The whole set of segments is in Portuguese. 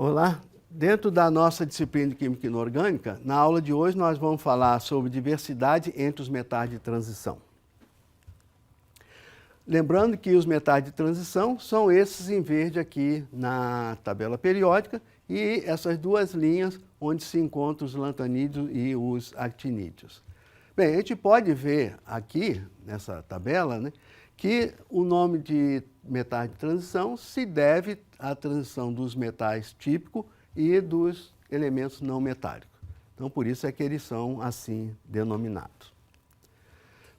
Olá, dentro da nossa disciplina de Química Inorgânica, na aula de hoje nós vamos falar sobre diversidade entre os metais de transição. Lembrando que os metais de transição são esses em verde aqui na tabela periódica e essas duas linhas onde se encontram os lantanídeos e os actinídeos. Bem, a gente pode ver aqui nessa tabela, né, que o nome de metais de transição se deve à transição dos metais típicos e dos elementos não metálicos. Então, por isso é que eles são assim denominados.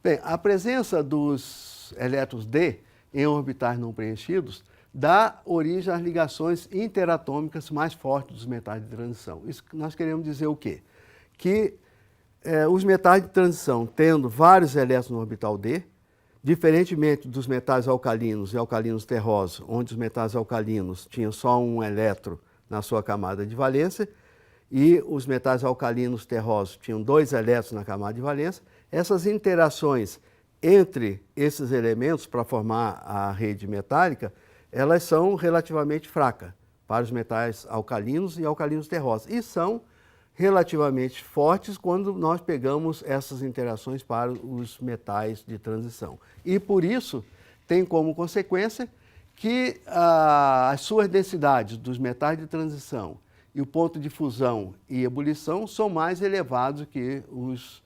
Bem, a presença dos elétrons D em orbitais não preenchidos dá origem às ligações interatômicas mais fortes dos metais de transição. Isso nós queremos dizer o quê? Que os metais de transição, tendo vários elétrons no orbital D, diferentemente dos metais alcalinos e alcalinos terrosos, onde os metais alcalinos tinham só um elétron na sua camada de valência, e os metais alcalinos terrosos tinham dois elétrons na camada de valência, essas interações entre esses elementos para formar a rede metálica, elas são relativamente fracas para os metais alcalinos e alcalinos terrosos, e são relativamente fortes quando nós pegamos essas interações para os metais de transição. E por isso tem como consequência que as suas densidades dos metais de transição e o ponto de fusão e ebulição são mais elevados que os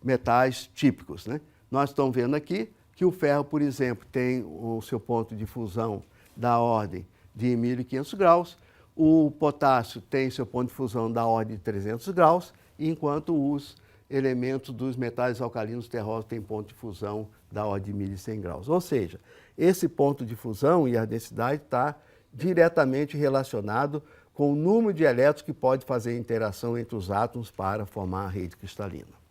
metais típicos, né? Nós estamos vendo aqui que o ferro, por exemplo, tem o seu ponto de fusão da ordem de 1500 graus, o potássio tem seu ponto de fusão da ordem de 300 graus, enquanto os elementos dos metais alcalinos terrosos têm ponto de fusão da ordem de 1100 graus. Ou seja, esse ponto de fusão e a densidade está diretamente relacionado com o número de elétrons que pode fazer interação entre os átomos para formar a rede cristalina.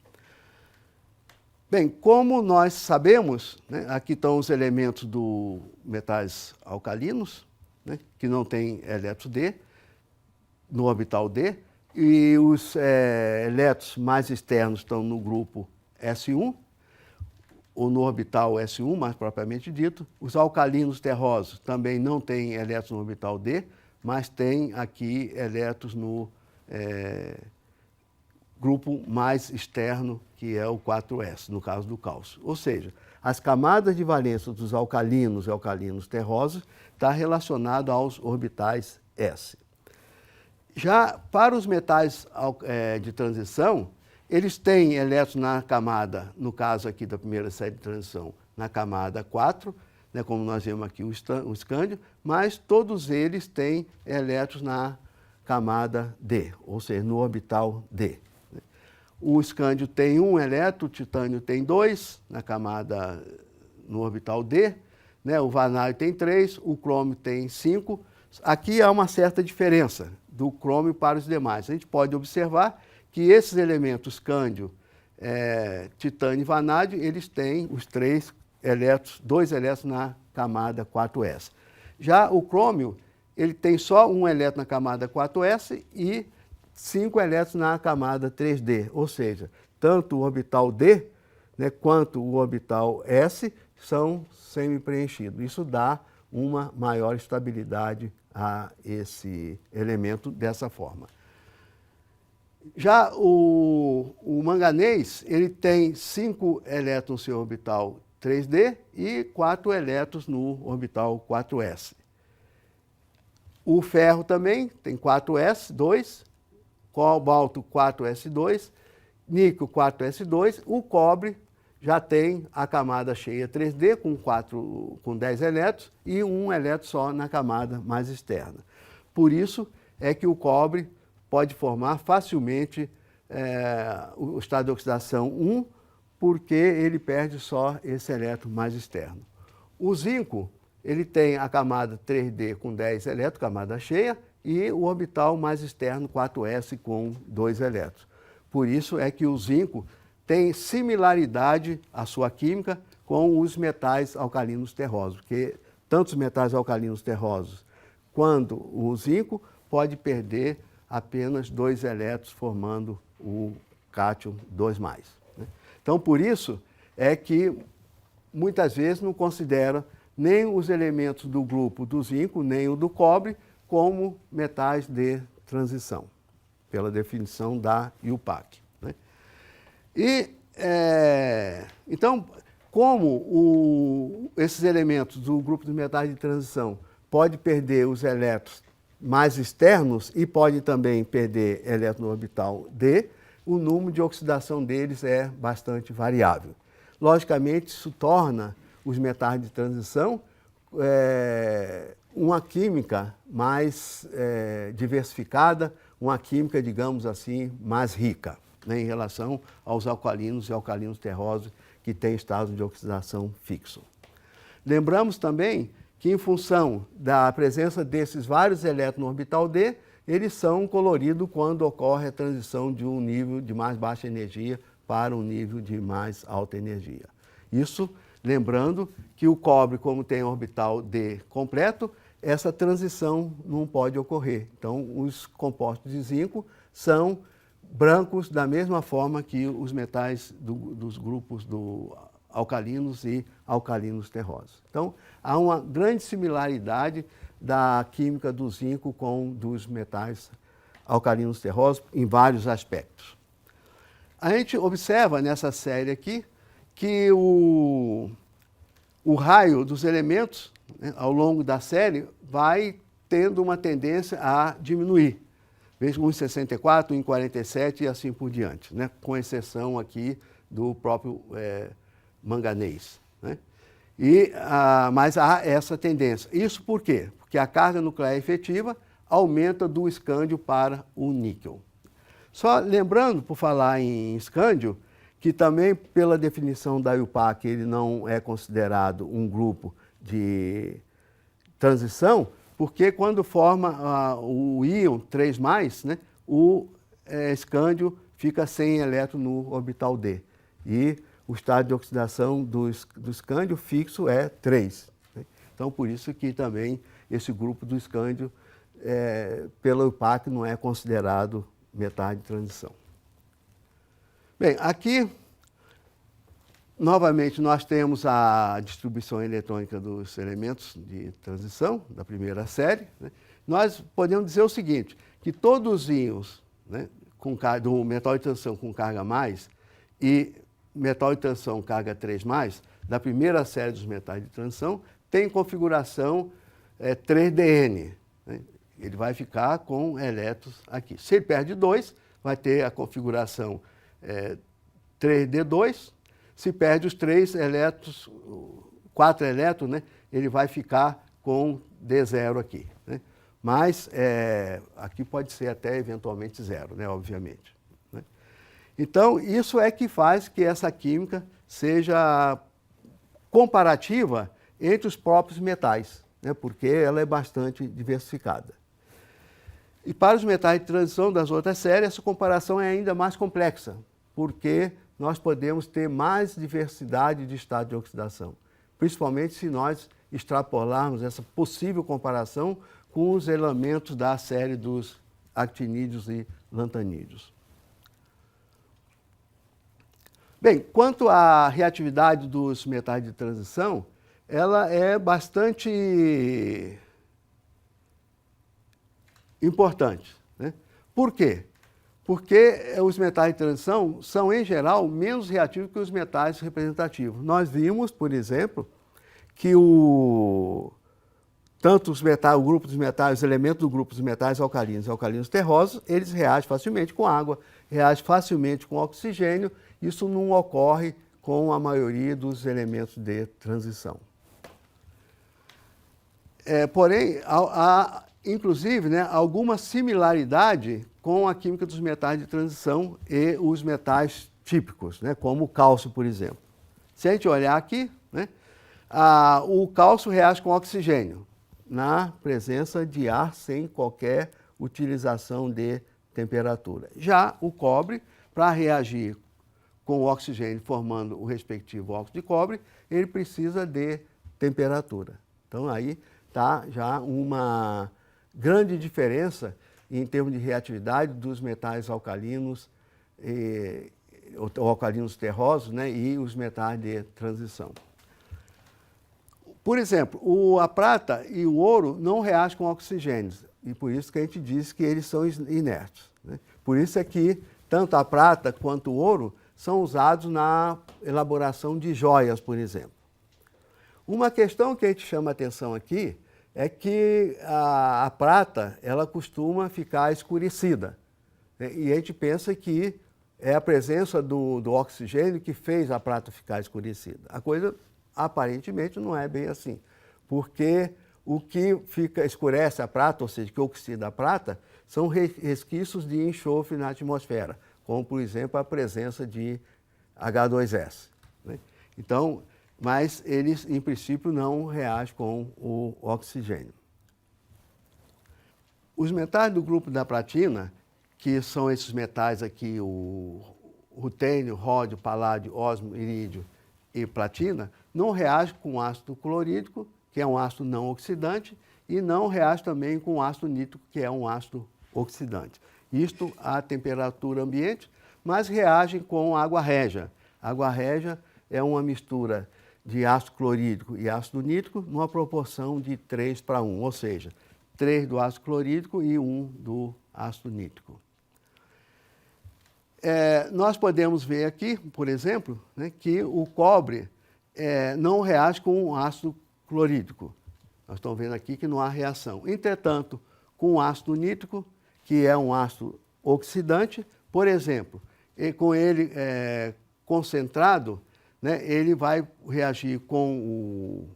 Bem, como nós sabemos, né, aqui estão os elementos dos metais alcalinos, né, que não tem elétron D, no orbital D, e os elétrons mais externos estão no grupo S1, ou no orbital S1, mais propriamente dito. Os alcalinos terrosos também não têm elétrons no orbital D, mas tem aqui elétrons no grupo mais externo, que é o 4s, no caso do cálcio. Ou seja, as camadas de valência dos alcalinos e alcalinos terrosos está relacionado aos orbitais S. Já para os metais de transição, eles têm elétrons na camada, no caso aqui da primeira série de transição, na camada 4, né, como nós vemos aqui o escândio, mas todos eles têm elétrons na camada D, ou seja, no orbital D. O escândio tem um elétron, o titânio tem dois na camada, no orbital D, né? O vanádio tem 3, o crômio tem 5. Aqui há uma certa diferença do crômio para os demais. A gente pode observar que esses elementos, escândio, titânio e vanádio, eles têm os 3 elétrons, 2 elétrons na camada 4s. Já o crômio, ele tem só um elétron na camada 4s e 5 elétrons na camada 3d, ou seja, tanto o orbital D, né, quanto o orbital S são semi-preenchidos. Isso dá uma maior estabilidade a esse elemento dessa forma. Já o manganês, ele tem 5 elétrons no seu orbital 3d e 4 elétrons no orbital 4s. O ferro também tem 4s, 2, cobalto 4s2, níquel 4s2, o cobre já tem a camada cheia 3d com 10 elétrons e um elétron só na camada mais externa. Por isso é que o cobre pode formar facilmente o estado de oxidação 1, porque ele perde só esse elétron mais externo. O zinco, ele tem a camada 3d com 10 elétrons, camada cheia, e o orbital mais externo 4s com 2 elétrons. Por isso é que o zinco tem similaridade à sua química com os metais alcalinos terrosos, porque tanto os metais alcalinos terrosos quanto o zinco pode perder apenas 2 elétrons formando o cátion 2+. Né? Então, por isso é que muitas vezes não considera nem os elementos do grupo do zinco, nem o do cobre, como metais de transição, pela definição da IUPAC, né? Então, como esses elementos do grupo de metais de transição pode perder os elétrons mais externos e pode também perder elétron no orbital D, o número de oxidação deles é bastante variável. Logicamente, isso torna os metais de transição uma química mais diversificada, uma química, digamos assim, mais rica, né, em relação aos alcalinos e alcalinos terrosos que têm estado de oxidação fixo. Lembramos também que, em função da presença desses vários elétrons no orbital D, eles são coloridos quando ocorre a transição de um nível de mais baixa energia para um nível de mais alta energia. Isso lembrando que o cobre, como tem orbital D completo, essa transição não pode ocorrer. Então, os compostos de zinco são brancos da mesma forma que os metais dos grupos alcalinos e alcalinos terrosos. Então, há uma grande similaridade da química do zinco com dos metais alcalinos terrosos em vários aspectos. A gente observa nessa série aqui que o raio dos elementos, né, ao longo da série vai tendo uma tendência a diminuir. Veja 1,64, 1,47 e assim por diante, né, com exceção aqui do próprio manganês, né? Mas há essa tendência. Isso por quê? Porque a carga nuclear efetiva aumenta do escândio para o níquel. Só lembrando, por falar em escândio, que também pela definição da IUPAC ele não é considerado um grupo de transição, porque quando forma o íon 3+, né, o escândio fica sem elétron no orbital D. E o estado de oxidação do escândio fixo é 3. Né? Então, por isso que também esse grupo do escândio, pela IUPAC, não é considerado metal de transição. Bem, aqui, novamente, nós temos a distribuição eletrônica dos elementos de transição, da primeira série, né? Nós podemos dizer o seguinte, que todos os íons, né, do metal de transição com carga mais e metal de transição carga 3+, da primeira série dos metais de transição, tem configuração 3DN. Né? Ele vai ficar com elétrons aqui. Se ele perde 2, vai ter a configuração 3D2. Se perde os 3 elétrons, 4 elétrons, né, ele vai ficar com D0 aqui. Né? Mas aqui pode ser até eventualmente 0, né, obviamente. Né? Então, isso é que faz que essa química seja comparativa entre os próprios metais, né, porque ela é bastante diversificada. E para os metais de transição das outras séries, essa comparação é ainda mais complexa, porque nós podemos ter mais diversidade de estado de oxidação, principalmente se nós extrapolarmos essa possível comparação com os elementos da série dos actinídeos e lantanídeos. Bem, quanto à reatividade dos metais de transição, ela é bastante importante, né? Por quê? Porque os metais de transição são, em geral, menos reativos que os metais representativos. Nós vimos, por exemplo, que tanto os grupos dos metais, os elementos do grupo dos metais alcalinos e alcalinos terrosos, eles reagem facilmente com água, reagem facilmente com oxigênio. Isso não ocorre com a maioria dos elementos de transição. Porém, há inclusive, né, alguma similaridade com a química dos metais de transição e os metais típicos, né, como o cálcio, por exemplo. Se a gente olhar aqui, né, o cálcio reage com oxigênio na presença de ar sem qualquer utilização de temperatura. Já o cobre, para reagir com o oxigênio formando o respectivo óxido de cobre, ele precisa de temperatura. Então aí está já uma grande diferença em termos de reatividade dos metais alcalinos, ou alcalinos terrosos, né, e os metais de transição. Por exemplo, a prata e o ouro não reagem com oxigênio. e por isso que a gente diz que eles são inertes, né? Por isso é que tanto a prata quanto o ouro são usados na elaboração de joias, por exemplo. Uma questão que a gente chama a atenção aqui é que a prata ela costuma ficar escurecida, né? E a gente pensa que é a presença do oxigênio que fez a prata ficar escurecida. A coisa aparentemente não é bem assim, porque o que escurece a prata, ou seja, que oxida a prata, são resquícios de enxofre na atmosfera, como, por exemplo, a presença de H2S, né? Então, mas eles, em princípio, não reagem com o oxigênio. Os metais do grupo da platina, que são esses metais aqui, o rutênio, ródio, paládio, ósmio, irídio e platina, não reagem com ácido clorídrico, que é um ácido não oxidante, e não reage também com ácido nítrico, que é um ácido oxidante. Isto a temperatura ambiente, mas reagem com água régia. Água régia é uma mistura de ácido clorídrico e ácido nítrico numa proporção de 3:1, ou seja, 3 do ácido clorídrico e 1 do ácido nítrico. Nós podemos ver aqui, por exemplo, né, que o cobre não reage com o ácido clorídrico. Nós estamos vendo aqui que não há reação. Entretanto, com o ácido nítrico, que é um ácido oxidante, por exemplo, com ele concentrado, né, ele vai reagir com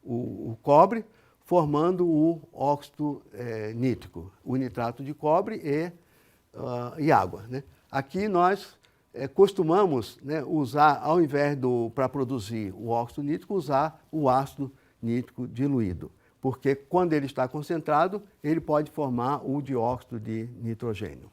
o cobre, formando o óxido nítrico, o nitrato de cobre e água, né? Aqui nós costumamos, né, usar, ao invés para produzir o óxido nítrico, usar o ácido nítrico diluído, porque quando ele está concentrado, ele pode formar o dióxido de nitrogênio.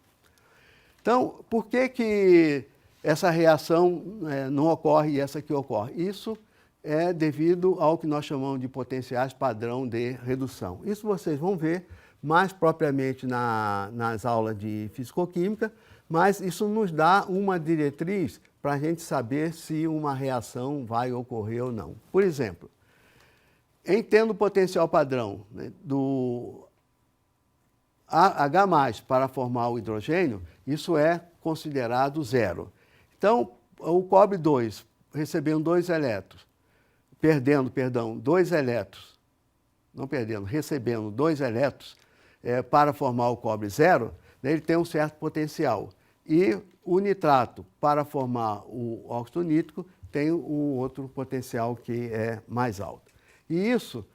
Então, por que essa reação não ocorre e essa aqui ocorre? Isso é devido ao que nós chamamos de potenciais padrão de redução. Isso vocês vão ver mais propriamente nas aulas de fisicoquímica, mas isso nos dá uma diretriz para a gente saber se uma reação vai ocorrer ou não. Por exemplo, em tendo o potencial padrão, né, do H+, para formar o hidrogênio, isso é considerado zero. Então, o cobre 2, recebendo 2 elétrons, recebendo 2 elétrons para formar o cobre zero, né, ele tem um certo potencial. E o nitrato, para formar o óxido nítrico, tem um outro potencial que é mais alto. E isso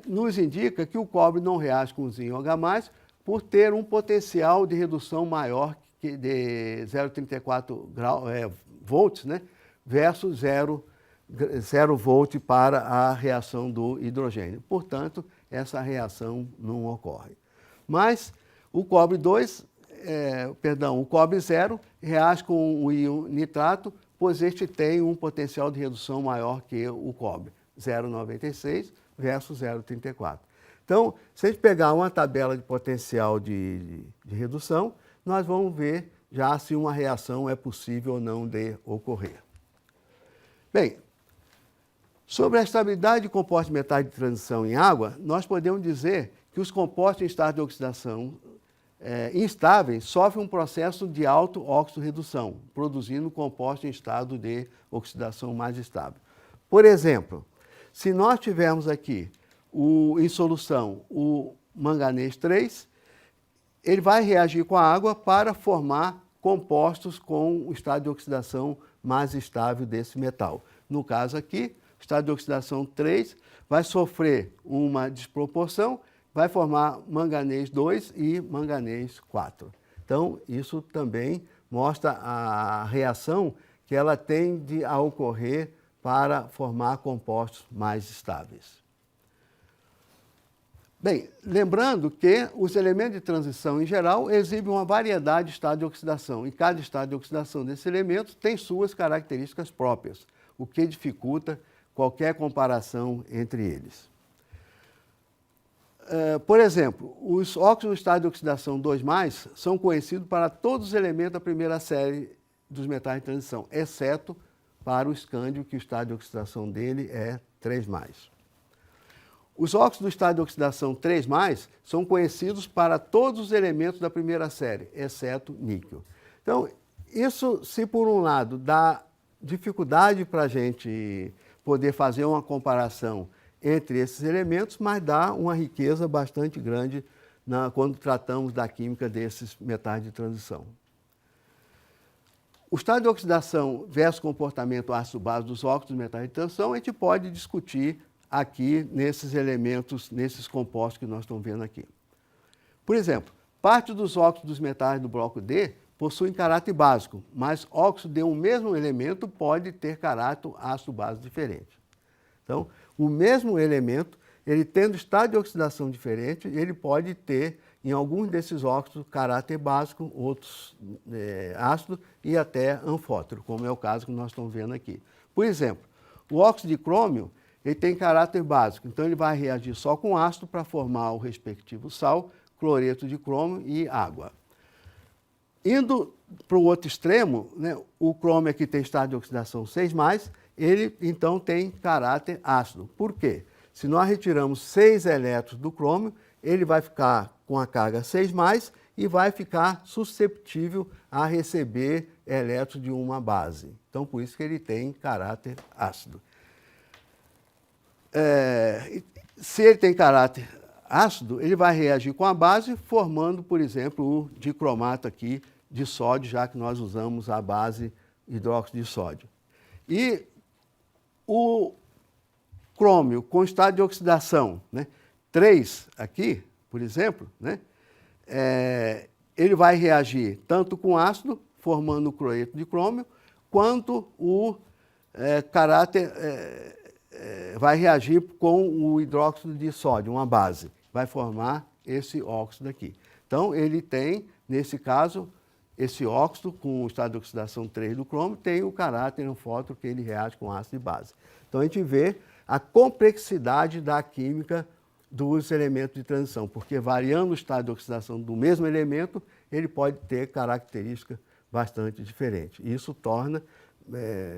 nos indica que o cobre não reage com o zinco H+, por ter um potencial de redução maior que de 0,34 volts, né, versus 0 volt para a reação do hidrogênio. Portanto, essa reação não ocorre. Mas o cobre 0 reage com o íon nitrato, pois este tem um potencial de redução maior que o cobre, 0,96 versus 0,34. Então, se a gente pegar uma tabela de potencial de redução, nós vamos ver já se uma reação é possível ou não de ocorrer. Bem, sobre a estabilidade de compostos de metais de transição em água, nós podemos dizer que os compostos em estado de oxidação instáveis sofrem um processo de auto-oxidorredução, produzindo compostos em estado de oxidação mais estável. Por exemplo, se nós tivermos aqui em solução o manganês 3, ele vai reagir com a água para formar compostos com o estado de oxidação mais estável desse metal. No caso aqui, o estado de oxidação 3 vai sofrer uma desproporção, vai formar manganês 2 e manganês 4. Então, isso também mostra a reação que ela tende a ocorrer para formar compostos mais estáveis. Bem, lembrando que os elementos de transição em geral exibem uma variedade de estados de oxidação, e cada estado de oxidação desses elementos tem suas características próprias, o que dificulta qualquer comparação entre eles. Por exemplo, os óxidos no estado de oxidação 2+, são conhecidos para todos os elementos da primeira série dos metais de transição, exceto para o escândio, que o estado de oxidação dele é 3+. Os óxidos do estado de oxidação 3+, são conhecidos para todos os elementos da primeira série, exceto níquel. Então, isso, se por um lado dá dificuldade para a gente poder fazer uma comparação entre esses elementos, mas dá uma riqueza bastante grande quando tratamos da química desses metais de transição. O estado de oxidação versus comportamento ácido-base dos óxidos de metais de transição, a gente pode discutir aqui nesses elementos, nesses compostos que nós estamos vendo aqui. Por exemplo, parte dos óxidos dos metais do bloco D possuem caráter básico, mas óxido de um mesmo elemento pode ter caráter ácido-base diferente. Então, o mesmo elemento, ele tendo estado de oxidação diferente, ele pode ter, em alguns desses óxidos, caráter básico, outros ácido e até anfótero, como é o caso que nós estamos vendo aqui. Por exemplo, o óxido de crômio, ele tem caráter básico, então ele vai reagir só com ácido para formar o respectivo sal, cloreto de crômio e água. Indo para o outro extremo, né, o crômio aqui tem estado de oxidação 6+, ele então tem caráter ácido. Por quê? Se nós retiramos 6 elétrons do crômio, ele vai ficar com a carga 6+, e vai ficar susceptível a receber elétrons de uma base. Então, por isso que ele tem caráter ácido. Se ele tem caráter ácido, ele vai reagir com a base, formando, por exemplo, o dicromato aqui de sódio, já que nós usamos a base hidróxido de sódio. E o crômio com estado de oxidação, né, 3 aqui, por exemplo, né, ele vai reagir tanto com ácido, formando o cloreto de crômio, quanto o vai reagir com o hidróxido de sódio, uma base. Vai formar esse óxido aqui. Então, ele tem, nesse caso, esse óxido com o estado de oxidação 3 do crômio, tem o caráter anfótero que ele reage com ácido e base. Então, a gente vê a complexidade da química dos elementos de transição, porque variando o estado de oxidação do mesmo elemento, ele pode ter características bastante diferentes. Isso torna,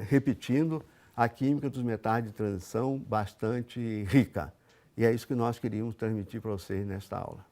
repetindo, a química dos metais de transição bastante rica. E é isso que nós queríamos transmitir para vocês nesta aula.